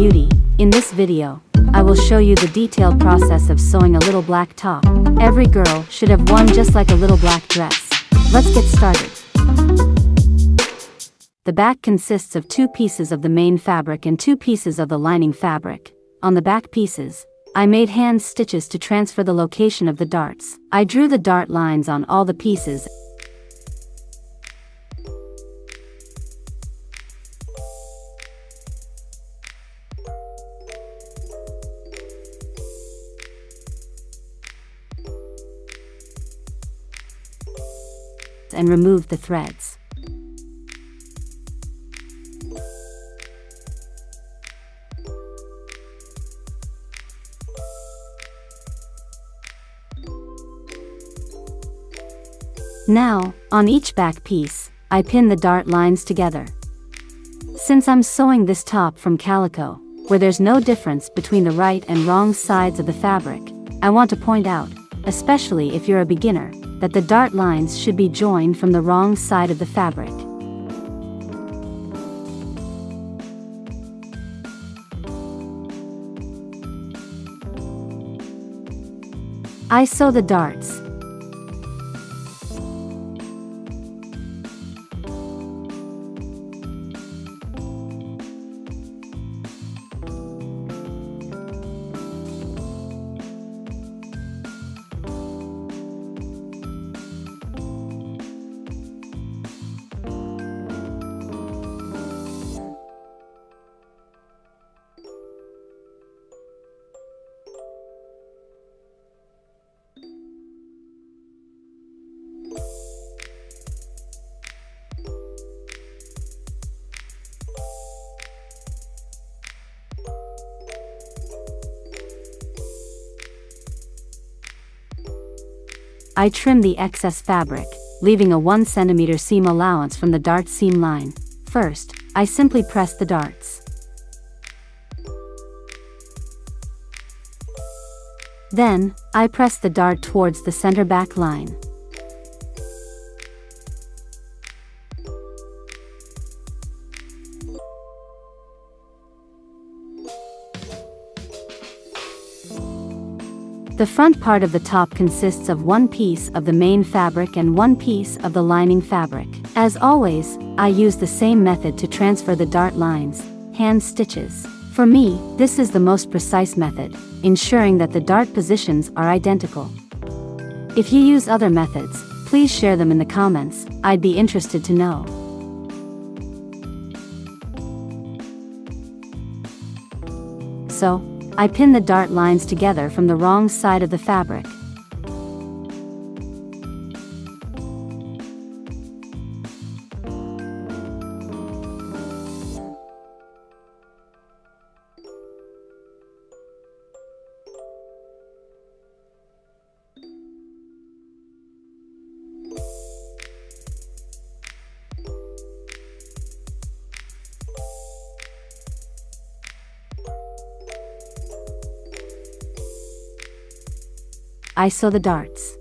beauty. In this video, I will show you the detailed process of sewing a little black top. Every girl should have one just like a little black dress. Let's get started. The back consists of 2 pieces of the main fabric and 2 pieces of the lining fabric. On the back pieces, I made hand stitches to transfer the location of the darts. I drew the dart lines on all the pieces and removed the threads. Now, on each back piece, I pin the dart lines together. Since I'm sewing this top from calico, where there's no difference between the right and wrong sides of the fabric, I want to point out, especially if you're a beginner, that the dart lines should be joined from the wrong side of the fabric. I sew the darts. I trim the excess fabric, leaving a 1 cm seam allowance from the dart seam line. First, I simply press the darts. Then, I press the dart towards the center back line. The front part of the top consists of 1 piece of the main fabric and 1 piece of the lining fabric. As always, I use the same method to transfer the dart lines, hand stitches. For me, this is the most precise method, ensuring that the dart positions are identical. If you use other methods, please share them in the comments, I'd be interested to know. So, I pin the dart lines together from the wrong side of the fabric. I sew the darts.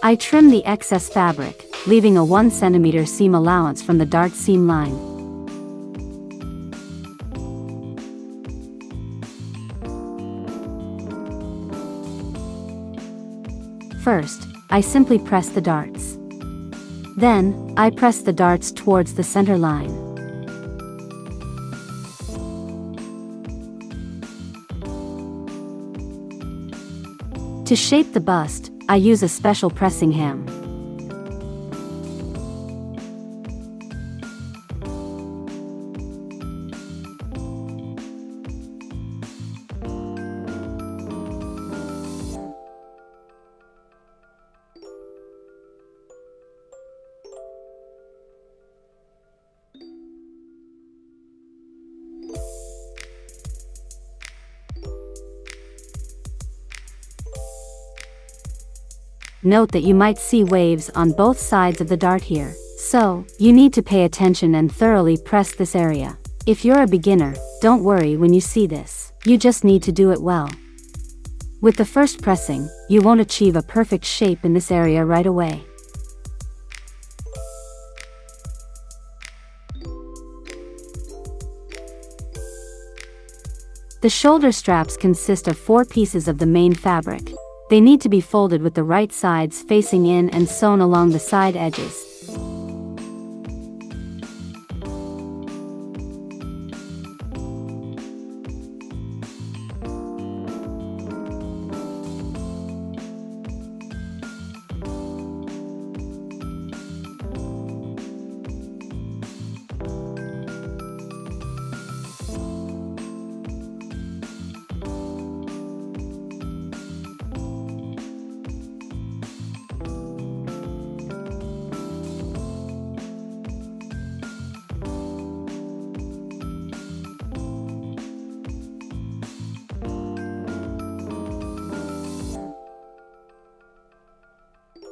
I trim the excess fabric, leaving a 1 cm seam allowance from the dart seam line. First, I simply press the darts. Then, I press the darts towards the center line. To shape the bust, I use a special pressing ham. note that you might see waves on both sides of the dart here. So, you need to pay attention and thoroughly press this area. If you're a beginner, don't worry when you see this. You just need to do it well. With the first pressing, you won't achieve a perfect shape in this area right away. The shoulder straps consist of 4 pieces of the main fabric. They need to be folded with the right sides facing in and sewn along the side edges.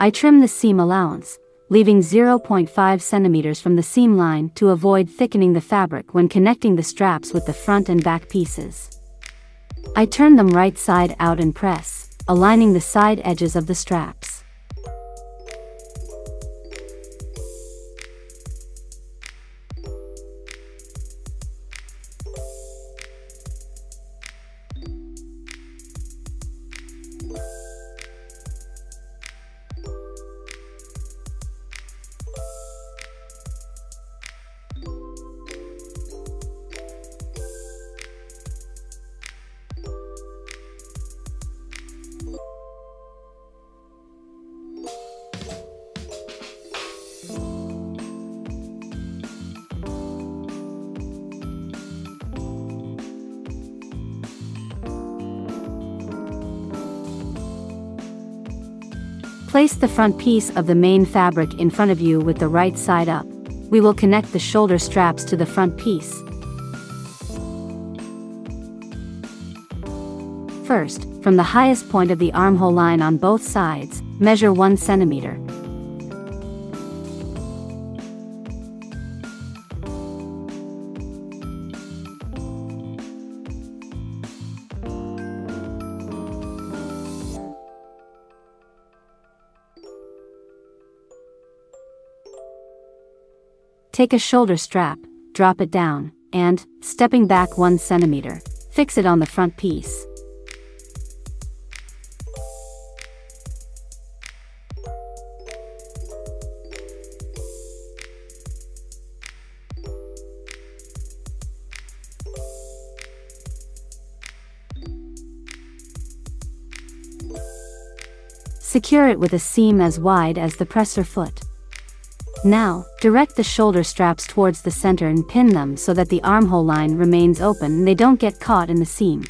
I trim the seam allowance, leaving 0.5 centimeters from the seam line to avoid thickening the fabric when connecting the straps with the front and back pieces. I turn them right side out and press, aligning the side edges of the straps. Place the front piece of the main fabric in front of you with the right side up. We will connect the shoulder straps to the front piece. First, from the highest point of the armhole line on both sides, measure 1 centimeter. Take a shoulder strap, drop it down, and, stepping back 1 centimeter, fix it on the front piece. Secure it with a seam as wide as the presser foot. Now, direct the shoulder straps towards the center and pin them so that the armhole line remains open and they don't get caught in the seam.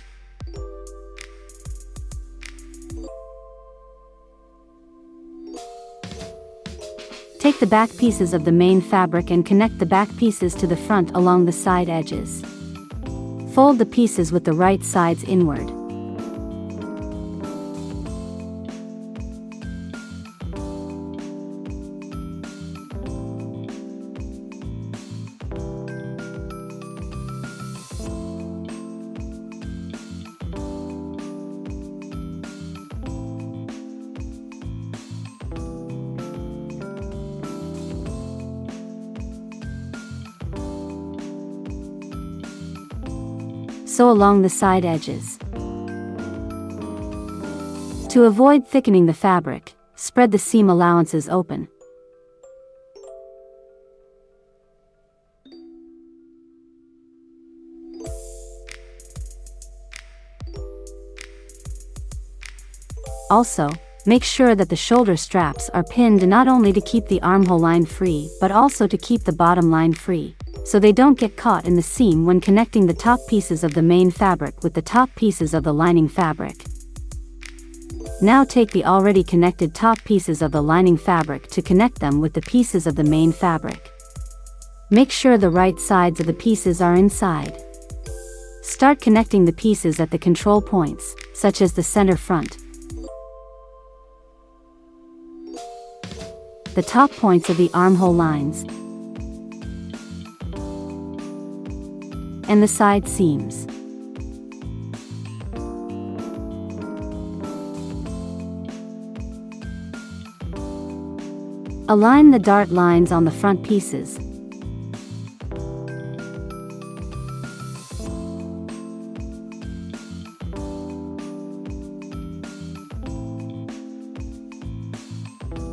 Take the back pieces of the main fabric and connect the back pieces to the front along the side edges. Fold the pieces with the right sides inward. Sew along the side edges. To avoid thickening the fabric, spread the seam allowances open. Also, make sure that the shoulder straps are pinned not only to keep the armhole line free but also to keep the bottom line free, so they don't get caught in the seam when connecting the top pieces of the main fabric with the top pieces of the lining fabric. Now take the already connected top pieces of the lining fabric to connect them with the pieces of the main fabric. Make sure the right sides of the pieces are inside. Start connecting the pieces at the control points, such as the center front. the top points of the armhole lines, and the side seams. Align the dart lines on the front pieces.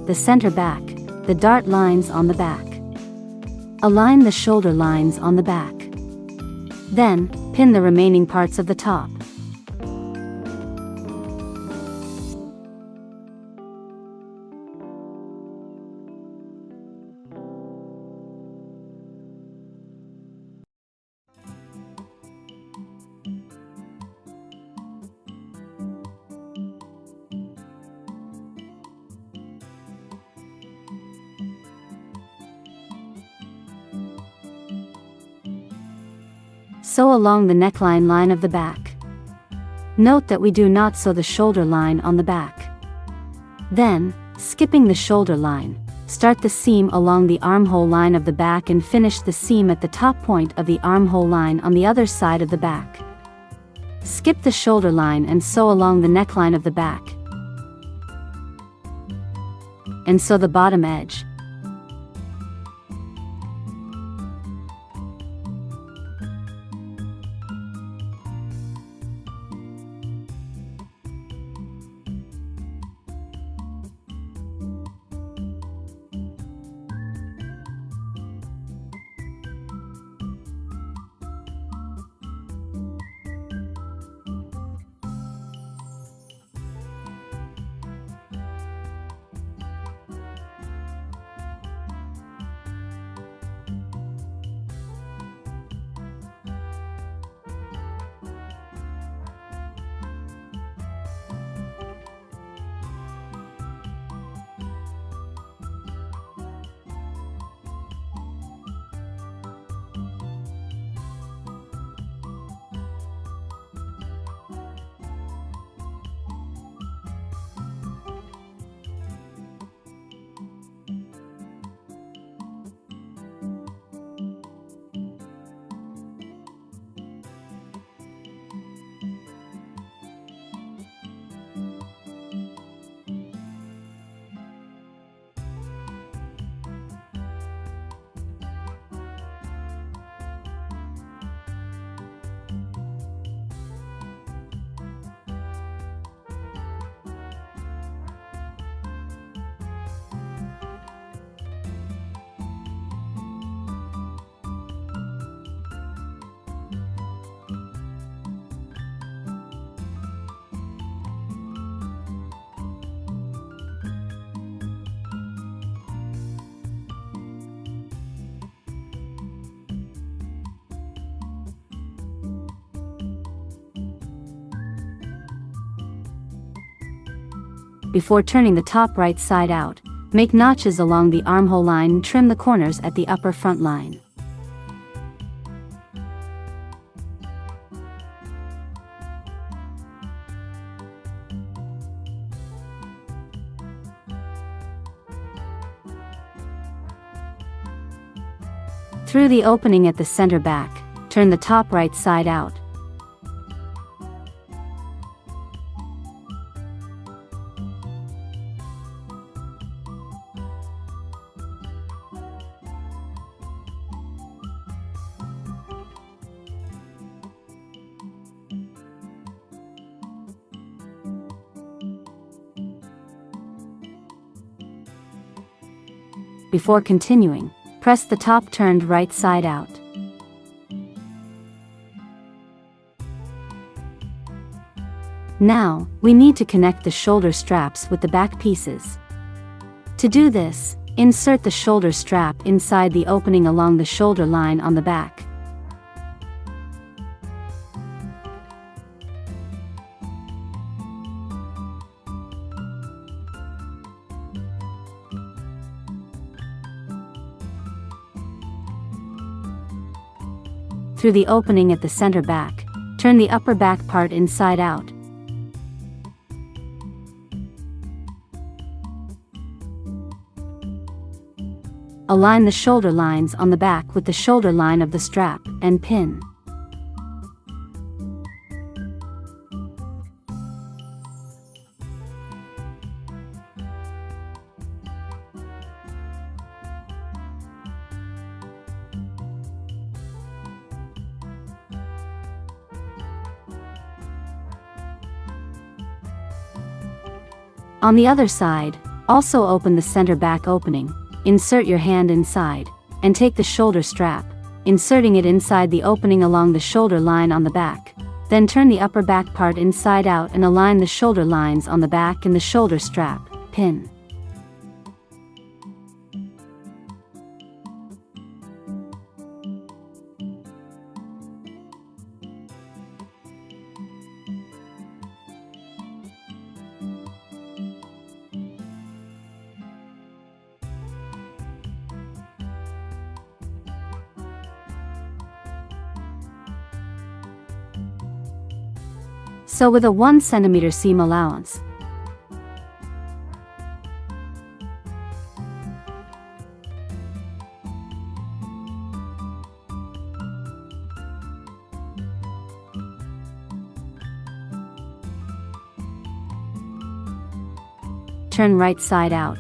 The center back, the dart lines on the back. Align the shoulder lines on the back. Then, pin the remaining parts of the top. Sew along the neckline line of the back. Note that we do not sew the shoulder line on the back. Then, skipping the shoulder line, start the seam along the armhole line of the back and finish the seam at the top point of the armhole line on the other side of the back. Skip the shoulder line and sew along the neckline of the back. And sew the bottom edge. Before turning the top right side out, make notches along the armhole line and trim the corners at the upper front line. Through the opening at the center back, turn the top right side out. Before continuing, press the top turned right side out. Now, we need to connect the shoulder straps with the back pieces. To do this, insert the shoulder strap inside the opening along the shoulder line on the back. Through the opening at the center back, turn the upper back part inside out. align the shoulder lines on the back with the shoulder line of the strap, and pin. On the other side, also open the center back opening, insert your hand inside, and take the shoulder strap, inserting it inside the opening along the shoulder line on the back. Then turn the upper back part inside out and align the shoulder lines on the back and the shoulder strap, pin. So with a 1 cm seam allowance, turn right side out.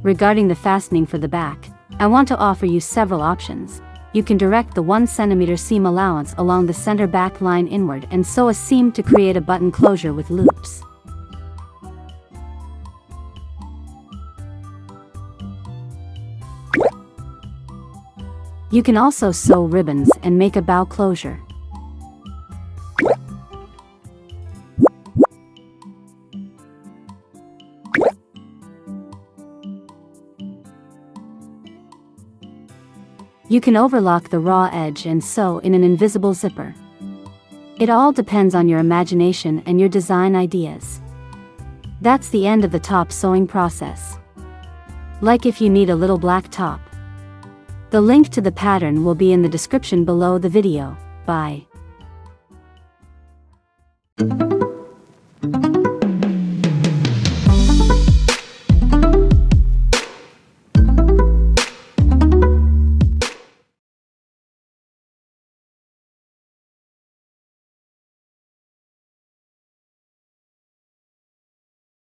Regarding the fastening for the back, I want to offer you several options. You can direct the 1 cm seam allowance along the center back line inward and sew a seam to create a button closure with loops. You can also sew ribbons and make a bow closure. You can overlock the raw edge and sew in an invisible zipper. It all depends on your imagination and your design ideas. That's the end of the top sewing process. Like if you need a little black top. The link to the pattern will be in the description below the video. Bye.